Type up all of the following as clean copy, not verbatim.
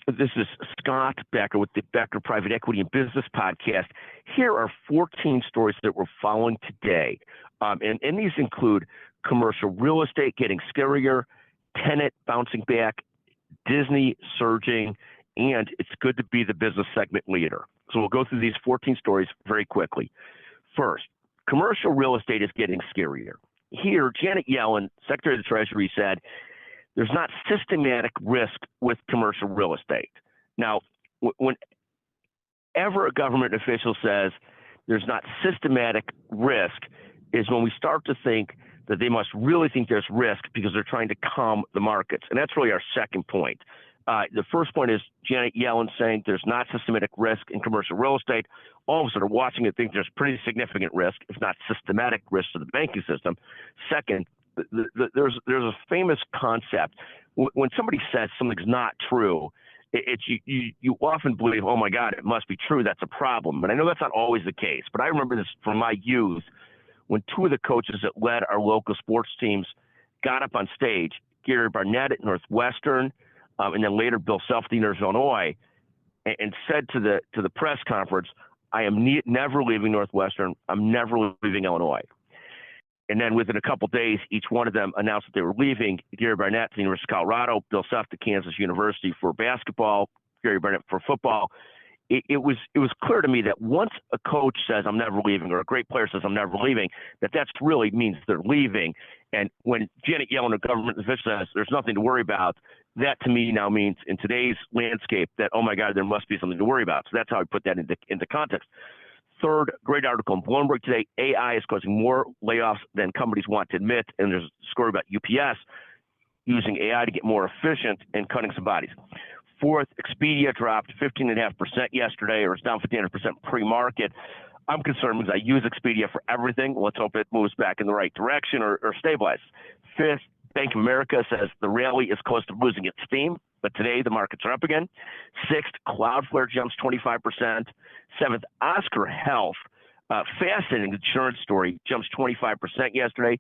This is Scott Becker with the Becker Private Equity and Business Podcast. Here are 14 stories that we're following today. And these include commercial real estate getting scarier, Tenet bouncing back, Disney surging, and it's good to be the business segment leader. So we'll go through these 14 stories very quickly. First, commercial real estate is getting scarier. Here, Janet Yellen, Secretary of the Treasury, said there's not systematic risk with commercial real estate. Now, whenever a government official says there's not systematic risk is when we start to think that they must really think there's risk because they're trying to calm the markets. And that's really our second point. The first point is Janet Yellen saying there's not systematic risk in commercial real estate. All of us that are watching it think there's pretty significant risk, if not systematic risk to the banking system. Second, there's a famous concept. When somebody says something's not true, you often believe, oh my God, it must be true. That's a problem. And I know that's not always the case, but I remember this from my youth when two of the coaches that led our local sports teams got up on stage, Gary Barnett at Northwestern, and then later Bill Self at the University of Illinois, and said to the press conference, I am never leaving Northwestern. I'm never leaving Illinois. And then within a couple of days, each one of them announced that they were leaving. Gary Barnett to the University of Colorado, Bill Self to Kansas University for basketball, Gary Barnett for football. It was clear to me that once a coach says I'm never leaving, or a great player says I'm never leaving, that really means they're leaving. And when Janet Yellen, a government official, says there's nothing to worry about, that to me now means in today's landscape that, oh my God, there must be something to worry about. So that's how I put that into context. Third, great article in Bloomberg today, AI is causing more layoffs than companies want to admit. And there's a story about UPS using AI to get more efficient and cutting some bodies. Fourth, Expedia dropped 15.5% yesterday, or it's down 15% pre-market. I'm concerned because I use Expedia for everything. Let's hope it moves back in the right direction or stabilizes. Fifth, Bank of America says the rally is close to losing its steam, but today the markets are up again. Sixth, Cloudflare jumps 25%. Seventh, Oscar Health, fascinating insurance story, jumps 25% yesterday.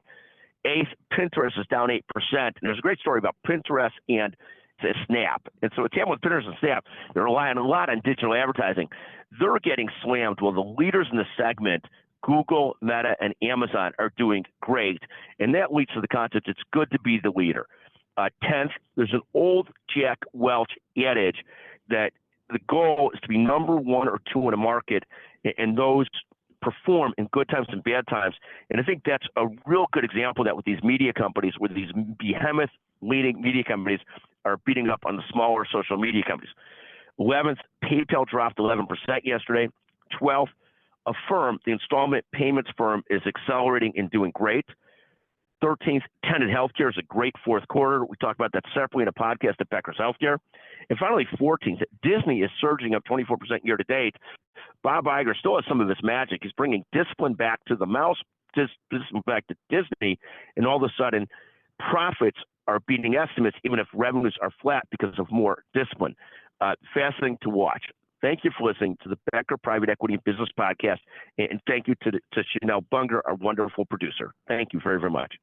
Eighth, Pinterest is down 8%. And there's a great story about Pinterest and Snap. And so what's happening with Pinterest and Snap, they're relying a lot on digital advertising. They're getting slammed. Well, the leaders in the segment, Google, Meta, and Amazon, are doing great. And that leads to the concept it's good to be the leader. 10th, there's an old Jack Welch adage that the goal is to be number one or two in a market, and those perform in good times and bad times. And I think that's a real good example of that with these media companies, where these behemoth leading media companies are beating up on the smaller social media companies. 11th, PayPal dropped 11% yesterday. 12th, Affirm, the installment payments firm, is accelerating and doing great. 13th, Tenet Healthcare is a great fourth quarter. We talked about that separately in a podcast at Becker's Healthcare. And finally, 14th, Disney is surging up 24% year to date. Bob Iger still has some of his magic. He's bringing discipline back to the mouse, discipline back to Disney, and all of a sudden, profits are beating estimates, even if revenues are flat because of more discipline. Fascinating to watch. Thank you for listening to the Becker Private Equity and Business Podcast, and thank you to Chanel Bunger, our wonderful producer. Thank you very, very much.